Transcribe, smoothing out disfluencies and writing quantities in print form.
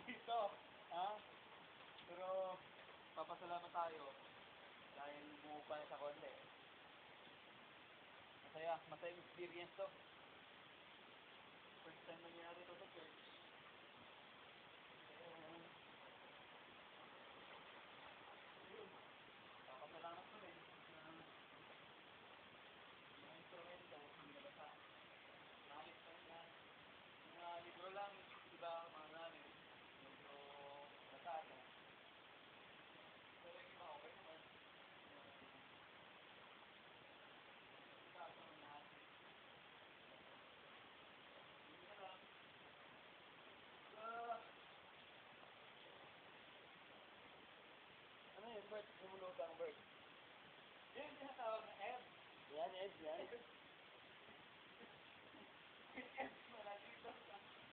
dito. Ha? Pero, papasalamat tayo. Dahil bumupa na sa konti. Masayang experience to. First time nangyari to sa church. Kakapalamat ko rin. Mga instrumento, ang nabasa. Nalit pa nila. Mga libro lang, iba mga namin. Medyo natado. Pero yung iba, okay naman. Kaso ng lahat. Hindi na lang. Ano yun, Bert? Lumulog ang Bert. Yan yung tinatawag na Ed. Yan, Ed, yan.